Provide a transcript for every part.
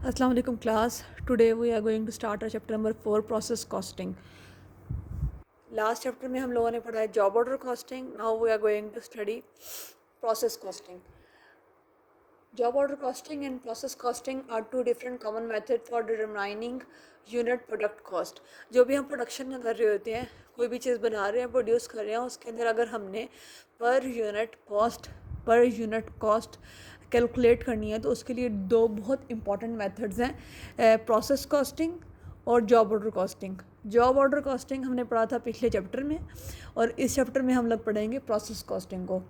Assalamu alaikum class. Today we are going to start our chapter number 4 process costing. Last chapter में हम लोगों ने पढ़ा है job order costing. Now we are going to study process costing. Job order costing and process costing are two different common methods for determining unit product cost. जो भी हम production में कर रहे होते हैं, कोई भी चीज़ बना रहे हैं, प्रोड्यूस कर रहे हैं, उसके अंदर अगर हमने पर यूनिट कॉस्ट कैलकुलेट करनी है तो उसके लिए दो बहुत इंपॉर्टेंट मेथड्स हैं, प्रोसेस कॉस्टिंग और job order costing. Job order costing हमने पढ़ा था पिछले चैप्टर में और इस चैप्टर में हम लोग पढ़ेंगे प्रोसेस कॉस्टिंग को.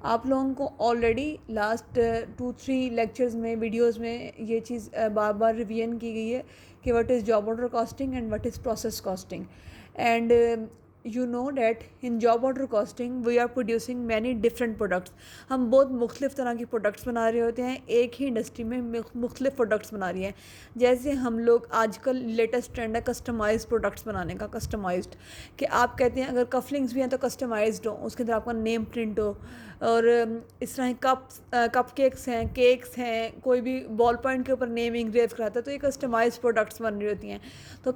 आप लोगों को ऑलरेडी लास्ट 2-3 लेक्चर्स में वीडियोस में ये चीज़ बार बार रिवीजन की गई है कि what is job order costing and what is process costing. And you know that in job order costing we are producing many different products. हम बहुत मुख्तलिफ तरह की प्रोडक्ट्स बना रहे होते हैं, एक ही इंडस्ट्री में मुख्तलिफ प्रोडक्ट्स बना रही हैं. जैसे हम लोग आजकल लेटेस्ट ट्रेंड है कस्टमाइज प्रोडक्ट्स बनाने का. कस्टमाइज्ड कि आप कहते हैं अगर कफलिंग्स भी हैं तो कस्टमाइज्ड हो, उसके अंदर आपका नेम प्रिंट हो, और इस तरह कप केक्स हैं, कोई भी बॉल पॉइंट के ऊपर नेम इंग्रेव कराता है, तो ये कस्टमाइज्ड प्रोडक्ट्स बन रही होती हैं. तो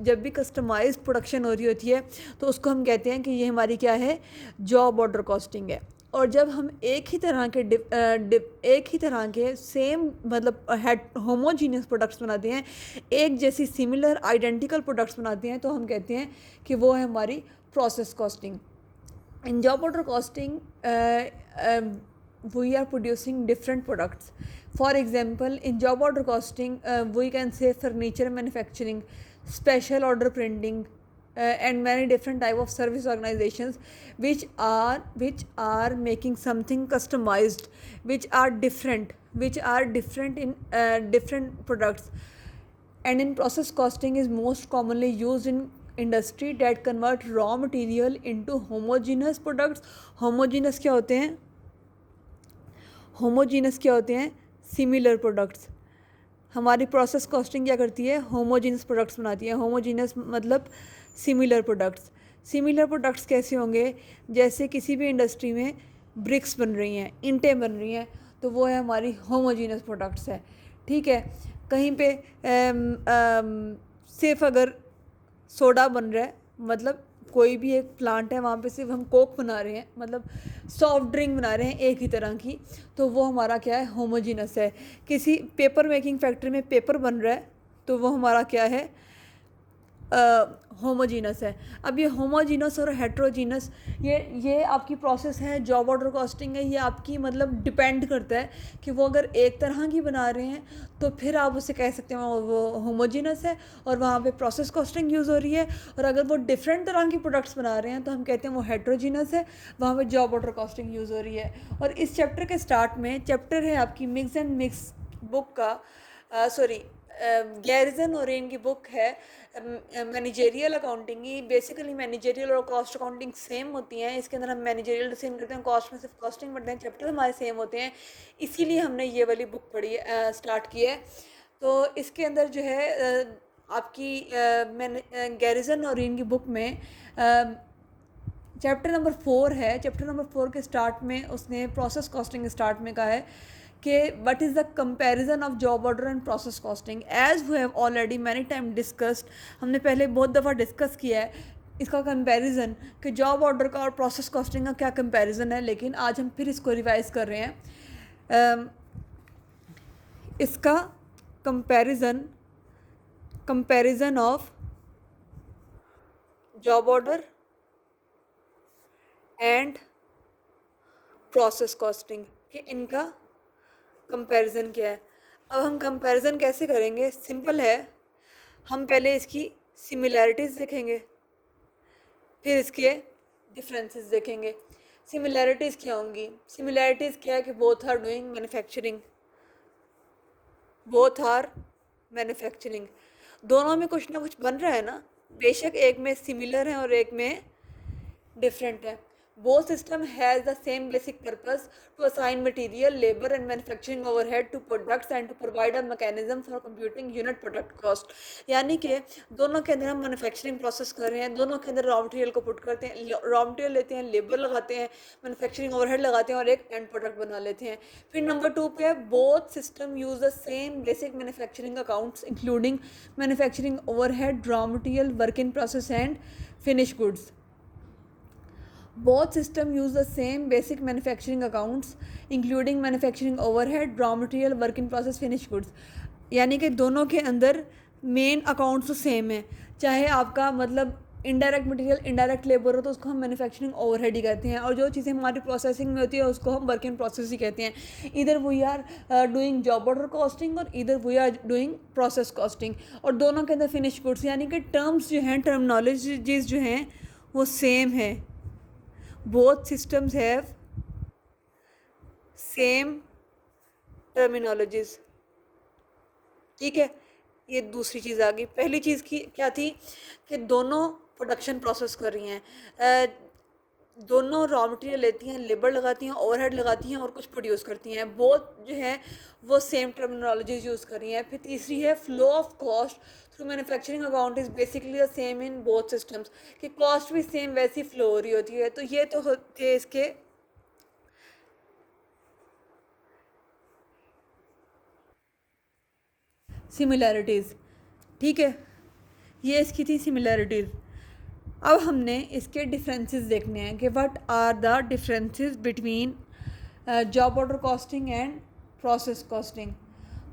जब भी कस्टमाइज्ड प्रोडक्शन हो रही होती है तो उसको हम कहते हैं कि ये हमारी क्या है, जॉब ऑर्डर कॉस्टिंग है. और जब हम एक ही तरह के सेम मतलब होमोजीनियस प्रोडक्ट्स बनाते हैं, एक जैसी सिमिलर आइडेंटिकल प्रोडक्ट्स बनाते हैं, तो हम कहते हैं कि वो है हमारी process costing. In job order costing, we are producing different products. For example, in job order costing, we can say furniture manufacturing, special order printing, and many different type of service organizations which are making something customized, which are different in different products. And in process costing is most commonly used in industry that convert raw material into homogeneous products. Homogeneous क्या होते हैं similar products. हमारी process costing क्या करती है, homogeneous products बनाती है. Homogeneous मतलब सिमिलर प्रोडक्ट्स कैसे होंगे, जैसे किसी भी इंडस्ट्री में ब्रिक्स बन रही हैं, ईंटें बन रही हैं, तो वो है हमारी होमोजीनस प्रोडक्ट्स है. ठीक है. कहीं पे सिर्फ अगर सोडा बन रहा है, मतलब कोई भी एक प्लांट है वहाँ पे सिर्फ हम कोक बना रहे हैं, मतलब सॉफ्ट ड्रिंक बना रहे हैं एक ही तरह की, तो वो हमारा क्या है, होमोजीनस है. किसी पेपर मेकिंग फैक्ट्री में पेपर बन रहा है तो वो हमारा क्या है, होमोजीनस है. अब ये होमोजीनस और हेट्रोजीनस ये आपकी प्रोसेस है, जॉब ऑर्डर कॉस्टिंग है. ये आपकी मतलब डिपेंड करता है कि वो अगर एक तरह की बना रहे हैं तो फिर आप उसे कह सकते हैं वो होमोजीनस है और वहाँ पे प्रोसेस कॉस्टिंग यूज़ हो रही है. और अगर वो डिफरेंट तरह की प्रोडक्ट्स बना रहे हैं तो हम कहते हैं वो हेट्रोजीनस है, वहाँ पे जॉब ऑर्डर कॉस्टिंग यूज़ हो रही है. और इस चैप्टर के स्टार्ट में चैप्टर है आपकी मिक्स एंड मिक्स बुक का, गैरिसन और इनकी बुक है मैनेजेरियल अकाउंटिंग की. बेसिकली मैनेजेरियल और कॉस्ट अकाउंटिंग सेम होती हैं. इसके अंदर हम मैनेजेरियल डिसीजन करते हैं, कॉस्ट में सिर्फ कॉस्टिंग पढ़ते हैं, चैप्टर हमारे सेम होते हैं, इसीलिए हमने ये वाली बुक पढ़ी स्टार्ट की है. तो इसके अंदर जो है आपकी गैरिसन और इनकी बुक में चैप्टर नंबर 4 है. चैप्टर नंबर 4 के स्टार्ट में उसने प्रोसेस कॉस्टिंग स्टार्ट में कहा है कि what is the comparison of job order and process costing. As we have already many time discussed, हमने पहले बहुत दफ़ा डिस्कस किया है इसका कंपैरिजन कि जॉब ऑर्डर का और प्रोसेस कॉस्टिंग का क्या कंपैरिजन है, लेकिन आज हम फिर इसको रिवाइज कर रहे हैं. इसका comparison of job order and process costing कि इनका कंपैरिजन क्या है. अब हम कंपैरिजन कैसे करेंगे, सिंपल है. हम पहले इसकी सिमिलैरिटीज़ देखेंगे, फिर इसके डिफरेंसेस देखेंगे. सिमिलैरिटीज़ क्या होंगी, सिमिलैरिटीज़ क्या है कि बोथ आर मैन्युफैक्चरिंग, दोनों में कुछ ना कुछ बन रहा है ना. बेशक एक में सिमिलर है और एक में डिफरेंट है. Both system has the same basic purpose to assign material, labor and manufacturing overhead to products and to provide a mechanism for computing unit product cost. यानी कि दोनों के अंदर हम मैन्युफैक्चरिंग प्रोसेस कर रहे हैं, दोनों के अंदर रॉ मटेरियल को पुट करते हैं, रॉ मटेरियल लेते हैं, लेबर लगाते हैं, मैन्युफैक्चरिंग ओवरहेड लगाते हैं और एक एंड प्रोडक्ट बना लेते हैं. फिर नंबर 2 पे है both system use the same basic manufacturing accounts including manufacturing overhead, raw material, work in process and finish goods. Both systems use the same basic manufacturing accounts including manufacturing overhead, raw material, work in process, finished goods. यानी कि दोनों के अंदर main accounts तो same है. चाहे आपका मतलब इनडायरेक्ट मटेरियल, इनडायरेक्ट लेबर हो तो उसको हम मैन्युफैक्चरिंग ओवरहेड ही कहते हैं, और जो चीज़ें हमारी प्रोसेसिंग में होती है उसको हम वर्क इन प्रोसेस ही कहते हैं. इधर we are doing job order costing और इधर we are doing process costing. और दोनों के अंदर फिनिश गुड्स यानी कि टर्म्स जो हैं, टर्मिनोलॉजीज जो हैं वो सेम है. Both systems have same terminologies. ठीक है, ये दूसरी चीज़ आ गई. पहली चीज़ की क्या थी कि दोनों प्रोडक्शन प्रोसेस कर रही हैं, दोनों रॉ मटेरियल लेती हैं, लेबर लगाती हैं, ओवरहेड लगाती हैं और कुछ प्रोड्यूस करती हैं. बोथ जो है वो सेम टर्मिनोलॉजीज यूज़ कर रही हैं. फिर तीसरी है flow of cost through manufacturing account is basically the same in both systems, कि कॉस्ट भी सेम वैसी फ्लो हो रही होती है. तो ये तो थे इसके सिमिलैरिटीज़. ठीक है, ये इसकी थी सिमिलैरिटीज़. अब हमने इसके डिफरेंसेस देखने हैं कि what are the differences between job order costing and process costing.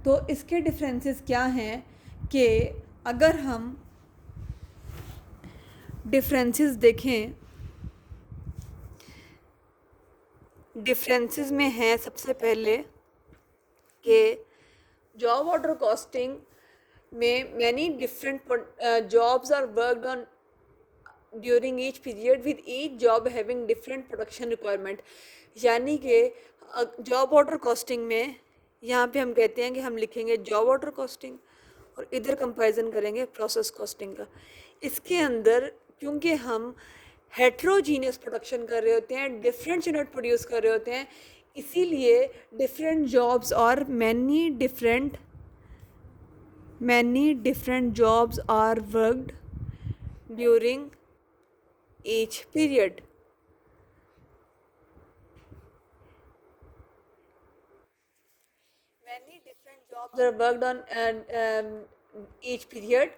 तो इसके डिफरेंसेस क्या हैं कि अगर हम डिफरेंसेस देखें, डिफरेंसेस में है सबसे पहले कि जॉब ऑर्डर कॉस्टिंग में many different jobs are worked on during each period with each job having different production requirement. यानी कि जॉब ऑर्डर कॉस्टिंग में यहाँ पे हम कहते हैं कि हम लिखेंगे जॉब ऑर्डर कॉस्टिंग और इधर कंपैरिजन करेंगे प्रोसेस कॉस्टिंग का. इसके अंदर क्योंकि हम हेट्रोजीनियस प्रोडक्शन कर रहे होते हैं, डिफरेंट यूनिट प्रोड्यूस कर रहे होते हैं, इसीलिए डिफरेंट जॉब्स और many different jobs are worked during each period. Many different jobs are worked on each period.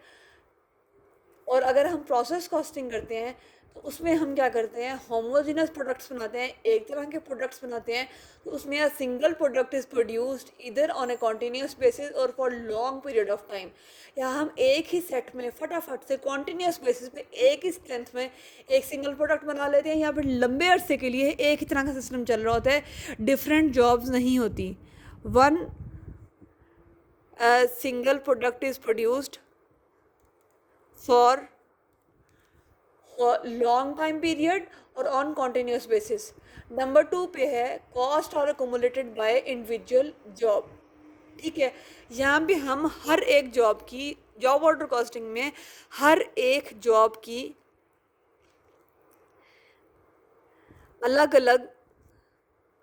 और अगर हम प्रोसेस कॉस्टिंग करते हैं तो उसमें हम क्या करते हैं, होमोजेनस प्रोडक्ट्स बनाते हैं, एक तरह के प्रोडक्ट्स बनाते हैं. तो उसमें a single product is produced इधर ऑन ए कॉन्टीन्यूस बेसिस और for long period of time. यहाँ हम एक ही सेट में फटाफट से कॉन्टीन्यूस बेसिस पे एक ही स्ट्रेंथ में एक सिंगल प्रोडक्ट बना लेते हैं. यहाँ पर लंबे अरसे के लिए एक ही तरह का सिस्टम चल रहा होता है, डिफरेंट जॉब्स नहीं होती. One single product is produced for long time period और ऑन कॉन्टीन्यूस बेसिस. नंबर 2 पे है कॉस्ट और अकोमुलेटेड बाय इंडिविजुअल जॉब. ठीक है, यहाँ भी हम हर एक जॉब की, जॉब ऑर्डर कॉस्टिंग में हर एक जॉब की अलग अलग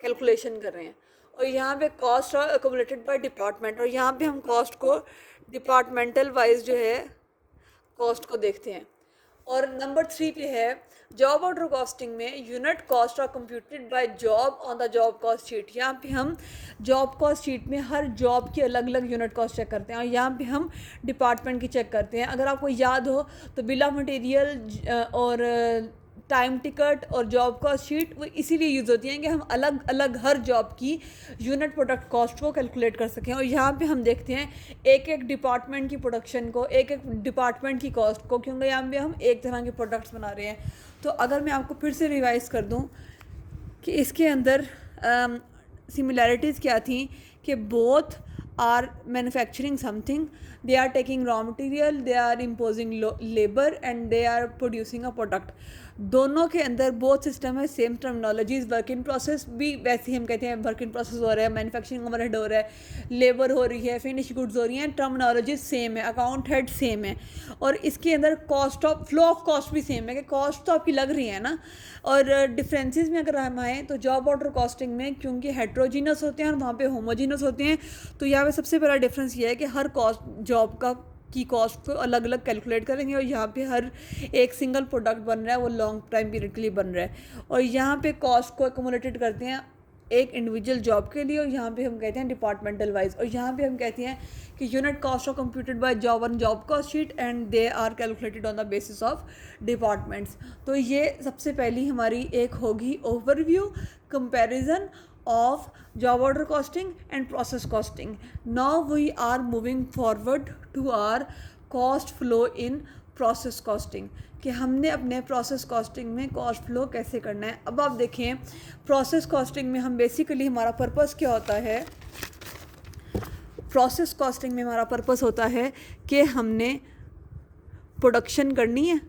कैलकुलेशन कर रहे हैं. और यहाँ पे कॉस्ट और अकोमुलेटेड बाय डिपार्टमेंट, और यहाँ पे हम कॉस्ट को डिपार्टमेंटल वाइज जो है कॉस्ट को देखते हैं. और नंबर 3 पे है जॉब ऑर्डर कॉस्टिंग में unit cost are computed by job on the job cost sheet. यहाँ पे हम जॉब कॉस्ट शीट में हर जॉब की अलग अलग यूनिट कॉस्ट चेक करते हैं, और यहाँ पे हम डिपार्टमेंट की चेक करते हैं. अगर आपको याद हो तो बिल ऑफ मटेरियल और टाइम टिकट और जॉब कॉस्ट शीट वो इसीलिए यूज़ होती हैं कि हम अलग अलग हर जॉब की यूनिट प्रोडक्ट कॉस्ट को कैलकुलेट कर सकें. और यहाँ पे हम देखते हैं एक एक डिपार्टमेंट की प्रोडक्शन को, एक एक डिपार्टमेंट की कॉस्ट को, क्योंकि यहाँ पे हम एक तरह के प्रोडक्ट्स बना रहे हैं. तो अगर मैं आपको फिर से रिवाइज कर दूँ कि इसके अंदर सिमिलैरिटीज़ क्या थी कि both are manufacturing something, they are taking raw material, they are imposing labor and they are producing a product. दोनों के अंदर बोथ सिस्टम है, same terminologies, work in process भी वैसे ही हम कहते हैं वर्क इन प्रोसेस हो रहा है, मैन्युफैक्चरिंग ओवरहेड हो रहा है, लेबर हो रही है, फिनिश गुड्स हो रही हैं, टर्मिनोलॉजी सेम है, अकाउंट हेड सेम है, और इसके अंदर cost of flow of cost भी सेम है कि कॉस्ट तो आपकी लग रही है ना। और डिफरेंसेस में अगर हम आएँ तो जॉब ऑर्डर कॉस्टिंग में क्योंकि हेट्रोजीनस होते हैं और वहाँ पे होमोजीनस होते हैं, तो यहाँ पे सबसे बड़ा डिफरेंस ये है कि हर कॉस्ट जॉब का की कॉस्ट को अलग अलग कैलकुलेट करेंगे, और यहाँ पे हर एक सिंगल प्रोडक्ट बन रहा है वो लॉन्ग टाइम पीरियड के लिए बन रहा है, और यहाँ पे कॉस्ट को एकमुलेटेड करते हैं एक इंडिविजुअल जॉब के लिए, और यहाँ पे हम कहते हैं डिपार्टमेंटल वाइज, और यहाँ पे हम कहते हैं कि unit cost are computed by job on job cost sheet and they are calculated on the basis of departments. तो ये सबसे पहली हमारी एक होगी overview comparison of job order costing and process costing. Now we are moving forward to our cost flow in process costing, कि हमने अपने प्रोसेस कॉस्टिंग में कॉस्ट फ्लो कैसे करना है। अब आप देखें प्रोसेस कॉस्टिंग में हम बेसिकली हमारा पर्पस क्या होता है, प्रोसेस कॉस्टिंग में हमारा पर्पस होता है कि हमने प्रोडक्शन करनी है,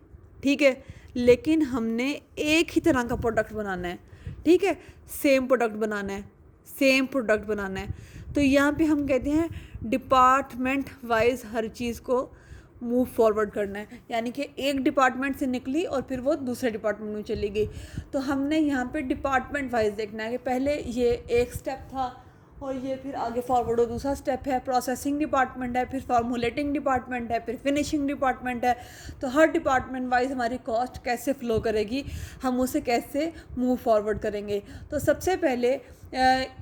ठीक है, लेकिन हमने एक ही तरह का प्रोडक्ट बनाना है, ठीक है, सेम प्रोडक्ट बनाना है, सेम प्रोडक्ट बनाना है। तो यहाँ पे हम कहते हैं डिपार्टमेंट वाइज हर चीज़ को मूव फॉरवर्ड करना है, यानी कि एक डिपार्टमेंट से निकली और फिर वो दूसरे डिपार्टमेंट में चली गई। तो हमने यहाँ पे डिपार्टमेंट वाइज देखना है कि पहले ये एक स्टेप था और ये फिर आगे फॉरवर्ड हो दूसरा स्टेप है, प्रोसेसिंग डिपार्टमेंट है, फिर फॉर्मुलेटिंग डिपार्टमेंट है, फिर फिनिशिंग डिपार्टमेंट है। तो हर डिपार्टमेंट वाइज हमारी कॉस्ट कैसे फ़्लो करेगी, हम उसे कैसे मूव फॉरवर्ड करेंगे। तो सबसे पहले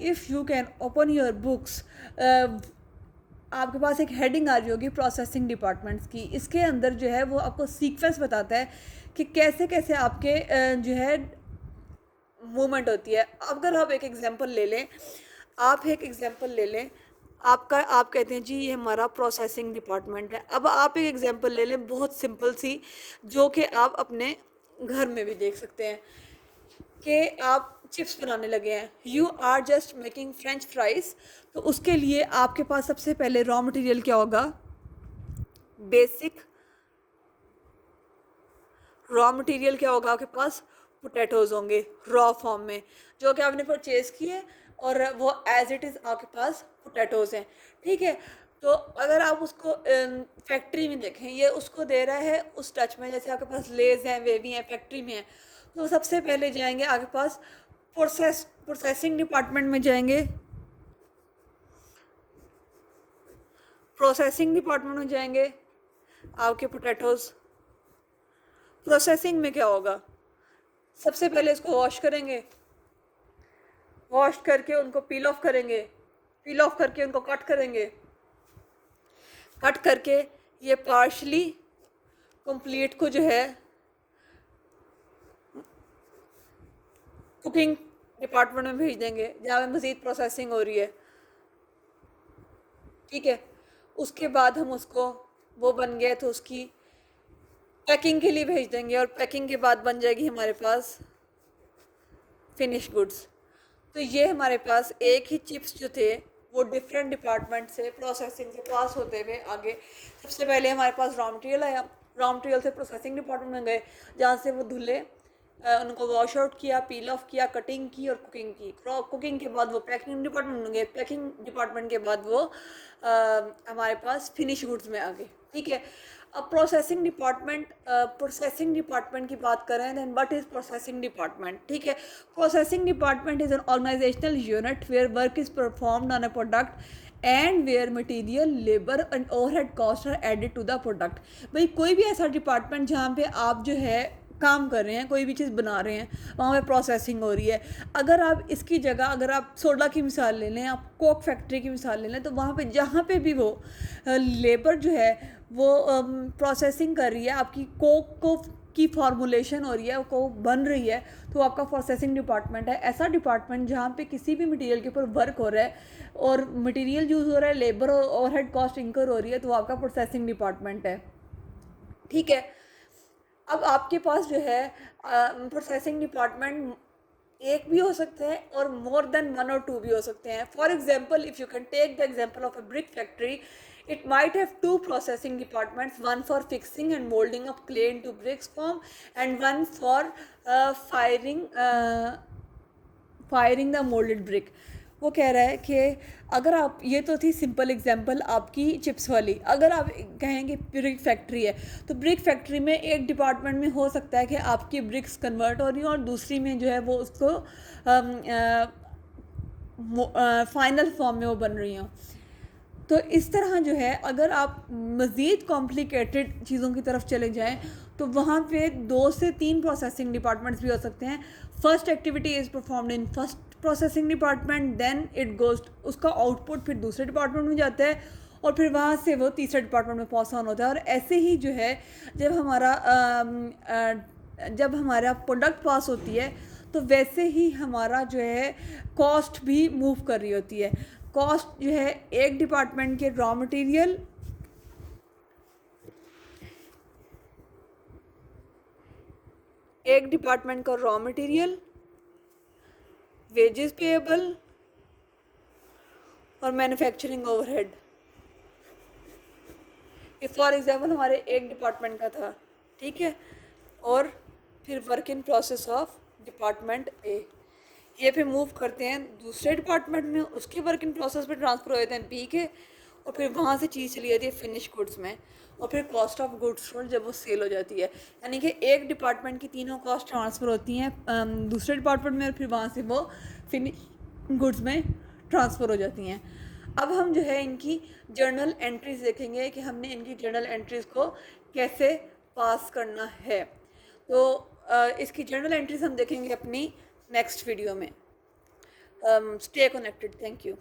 if you can open your books, आपके पास एक हेडिंग आ रही होगी प्रोसेसिंग डिपार्टमेंट्स की, इसके अंदर जो है वो आपको सीक्वेंस बताता है कि कैसे कैसे आपके जो है मूवमेंट होती है। अगर आप एक एग्जांपल ले लें, आप एक एग्जांपल ले लें, आप कहते हैं जी ये हमारा प्रोसेसिंग डिपार्टमेंट है। अब आप एक एग्जांपल ले लें बहुत सिंपल सी, जो कि आप अपने घर में भी देख सकते हैं, कि आप चिप्स बनाने लगे हैं, you are just making french fries. तो उसके लिए आपके पास सबसे पहले रॉ मटेरियल क्या होगा, बेसिक रॉ मटेरियल क्या होगा आपके पास, पोटैटोज़ होंगे रॉ फॉर्म में, जो कि आपने परचेज़ किए और वो एज इट इज़ आपके पास पोटैटोज़ हैं, ठीक है। तो अगर आप उसको फैक्ट्री में देखें, ये उसको दे रहा है उस टच में, जैसे आपके पास लेज़ हैं, वे भी हैं, फैक्ट्री में हैं। तो सबसे पहले जाएंगे आपके पास प्रोसेसिंग डिपार्टमेंट में जाएंगे, प्रोसेसिंग डिपार्टमेंट में जाएंगे आपके पोटैटोज़। प्रोसेसिंग में क्या होगा, सबसे पहले इसको वॉश करेंगे, वॉश करके उनको पील ऑफ करेंगे, पील ऑफ करके उनको कट करेंगे, कट करके ये पार्शली कंप्लीट को जो है कुकिंग डिपार्टमेंट में भेज देंगे, जहाँ पे मज़ीद प्रोसेसिंग हो रही है, ठीक है। उसके बाद हम उसको, वो बन गया तो उसकी पैकिंग के लिए भेज देंगे, और पैकिंग के बाद बन जाएगी हमारे पास फिनिश गुड्स। तो ये हमारे पास एक ही चिप्स जो थे वो डिफरेंट डिपार्टमेंट से प्रोसेसिंग से पास होते हुए आगे, सबसे पहले हमारे पास रॉ मटेरियल आया, रॉ मटेरियल से प्रोसेसिंग डिपार्टमेंट में गए, जहाँ से वो धुले, उनको वॉश आउट किया, पील ऑफ किया, कटिंग की और कुकिंग की। कुकिंग के बाद वो पैकिंग डिपार्टमेंट में गए, पैकिंग डिपार्टमेंट के बाद वो हमारे पास फिनिश गुड्स में आ गए, ठीक है। अब प्रोसेसिंग डिपार्टमेंट की बात करें, then what is processing department, ठीक है। Processing department is an organisational unit where work is performed on a product and where material, labour and overhead cost are added to the product. भाई कोई भी ऐसा department जहाँ पे आप जो है काम कर रहे हैं, कोई भी चीज़ बना रहे हैं, वहाँ पे प्रोसेसिंग हो रही है। अगर आप इसकी जगह, अगर आप सोडा की मिसाल ले लें, आप कोक फैक्ट्री की मिसाल ले लें, तो वहाँ पे जहाँ पे भी वो लेबर जो है वो प्रोसेसिंग कर रही है, आपकी कोक को की फॉर्मुलेशन हो रही है, कोक बन रही है, तो आपका प्रोसेसिंग डिपार्टमेंट है। ऐसा डिपार्टमेंट जहाँ पे किसी भी मटेरियल के ऊपर वर्क हो रहा है और मटेरियल यूज़ हो रहा है, लेबर और ओवरहेड कॉस्ट इंकर हो रही है, तो आपका प्रोसेसिंग डिपार्टमेंट है, ठीक है। अब आपके पास जो है प्रोसेसिंग डिपार्टमेंट एक भी हो सकता है और मोर देन 1 और 2 भी हो सकते हैं. For example, if you can take the example of a brick factory, it might have 2 processing departments, one for fixing and molding of clay into bricks form and one for firing the molded brick. वो कह रहा है कि अगर आप, ये तो थी सिंपल एग्जांपल आपकी चिप्स वाली, अगर आप कहेंगे ब्रिक फैक्ट्री है तो ब्रिक फैक्ट्री में एक डिपार्टमेंट में हो सकता है कि आपकी ब्रिक्स कन्वर्ट हो रही हो और दूसरी में जो है वो उसको फाइनल फॉर्म में वो बन रही हो. तो इस तरह जो है अगर आप मज़ीद कॉम्प्लिकेटेड चीज़ों की तरफ चले जाएं तो वहाँ पे 2 से 3 प्रोसेसिंग डिपार्टमेंट्स भी हो सकते हैं. First activity is performed in first processing department, then it goes, उसका आउटपुट फिर दूसरे डिपार्टमेंट में जाता है और फिर वहाँ से वो तीसरे डिपार्टमेंट में पास ऑन होता है. और ऐसे ही जो है जब हमारा प्रोडक्ट पास होती है तो वैसे ही हमारा जो है कॉस्ट भी मूव कर रही होती है. कॉस्ट जो है एक डिपार्टमेंट के रॉ मटेरियल, एक डिपार्टमेंट का रॉ मटेरियल, वेजेस पेएबल और मैन्युफैक्चरिंग ओवरहेड. फॉर एग्जांपल हमारे एक डिपार्टमेंट का था, ठीक है, और फिर work in process of department A, ये फिर मूव करते हैं दूसरे डिपार्टमेंट में, उसके वर्क इन प्रोसेस पे ट्रांसफ़र हो जाते हैं बी के, और फिर वहाँ से चीज़ चली जाती है फिनिश गुड्स में, और फिर कॉस्ट ऑफ गुड्स सोल्ड जब वो सेल हो जाती है. यानी कि एक डिपार्टमेंट की तीनों कॉस्ट ट्रांसफ़र होती हैं दूसरे डिपार्टमेंट में और फिर वहाँ से वो फिनिश गुड्स में ट्रांसफ़र हो जाती हैं. अब हम जो है इनकी जर्नल एंट्रीज देखेंगे कि हमने इनकी जर्नल एंट्रीज़ को कैसे पास करना है. तो इसकी जर्नल एंट्रीज हम देखेंगे अपनी नेक्स्ट वीडियो में. Stay connected. Thank you.